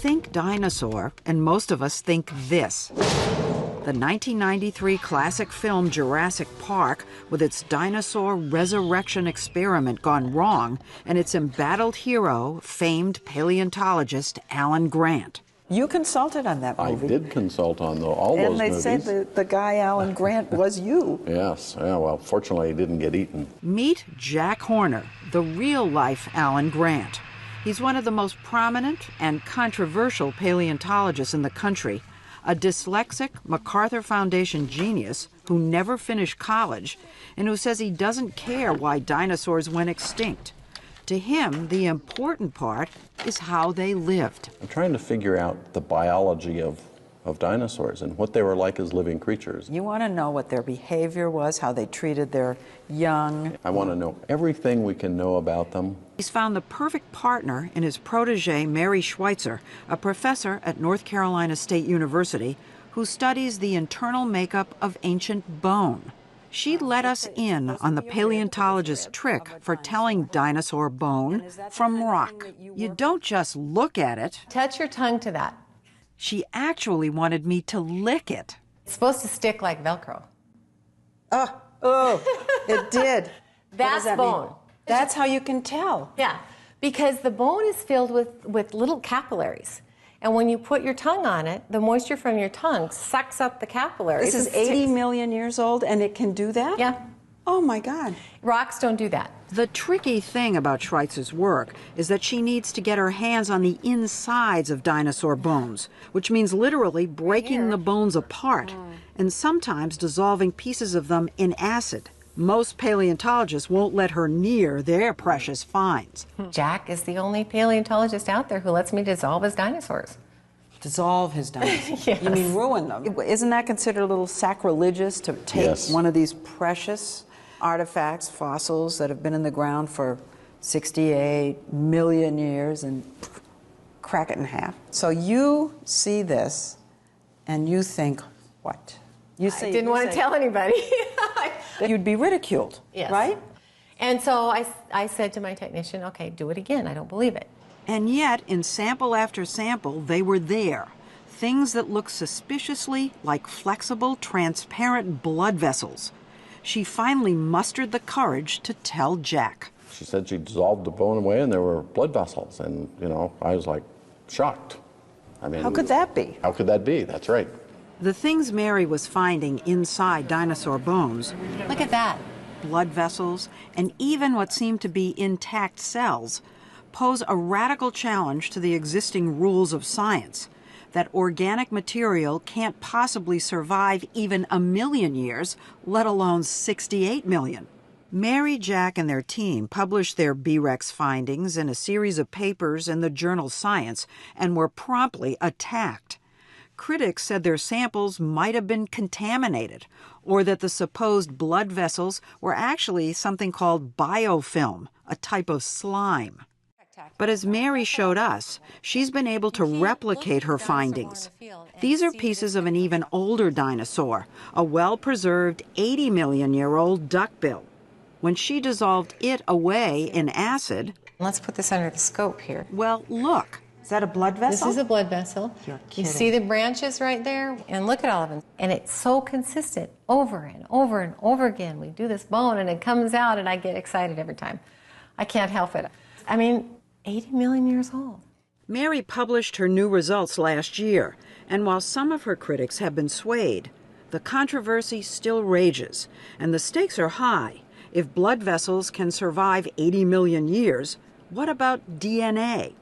think dinosaur, and most of us think this. The 1993 classic film Jurassic Park, with its dinosaur resurrection experiment gone wrong, and its embattled hero, famed paleontologist Alan Grant. You consulted on that movie. I did consult on all those movies. And they said the guy Alan Grant was you. Yes, yeah, well, fortunately he didn't get eaten. Meet Jack Horner, the real-life Alan Grant. He's one of the most prominent and controversial paleontologists in the country, a dyslexic MacArthur Foundation genius who never finished college and who says he doesn't care why dinosaurs went extinct. To him, the important part is how they lived. I'm trying to figure out the biology of dinosaurs and what they were like as living creatures. You want to know what their behavior was, how they treated their young. I want to know everything we can know about them. He's found the perfect partner in his protege, Mary Schweitzer, a professor at North Carolina State University who studies the internal makeup of ancient bone. She let us in on the paleontologist's trick for telling dinosaur bone from rock. You don't just look at it. Touch your tongue to that. She actually wanted me to lick it. It's supposed to stick like Velcro. Oh, it did. That's bone. Mean? That's how you can tell. Yeah, because the bone is filled with little capillaries. And when you put your tongue on it, the moisture from your tongue sucks up the capillaries. This is 80 million years old, and it can do that? Yeah. Oh, my God. Rocks don't do that. The tricky thing about Schweitzer's work is that she needs to get her hands on the insides of dinosaur bones, which means literally breaking the bones apart and sometimes dissolving pieces of them in acid. Most paleontologists won't let her near their precious finds. Jack is the only paleontologist out there who lets me dissolve his dinosaurs. Dissolve his dinosaurs? Yes. You mean ruin them? Isn't that considered a little sacrilegious to take one of these precious artifacts, fossils that have been in the ground for 68 million years and crack it in half? So you see this and you think, what? I didn't want to tell anybody. You'd be ridiculed, right? And so I said to my technician, okay, do it again. I don't believe it. And yet, in sample after sample, they were there. Things that looked suspiciously like flexible, transparent blood vessels. She finally mustered the courage to tell Jack. She said she dissolved the bone away and there were blood vessels. And, you know, I was like shocked. I mean, how could that be? How could that be? That's right. The things Mary was finding inside dinosaur bones, look at that, blood vessels, and even what seemed to be intact cells, pose a radical challenge to the existing rules of science, that organic material can't possibly survive even 1 million years, let alone 68 million. Mary, Jack, and their team published their B-Rex findings in a series of papers in the journal Science and were promptly attacked. Critics said their samples might have been contaminated, or that the supposed blood vessels were actually something called biofilm, a type of slime. But as Mary showed us, she's been able to replicate her findings. These are pieces of an even older dinosaur, a well-preserved 80-million-year-old duckbill. When she dissolved it away in acid... Let's put this under the scope here. Well, look. Is that a blood vessel? This is a blood vessel. You're kidding. You see the branches right there? And look at all of them. And it's so consistent over and over and over again. We do this bone and it comes out and I get excited every time. I can't help it. I mean, 80 million years old. Mary published her new results last year, and while some of her critics have been swayed, the controversy still rages, and the stakes are high. If blood vessels can survive 80 million years, what about DNA?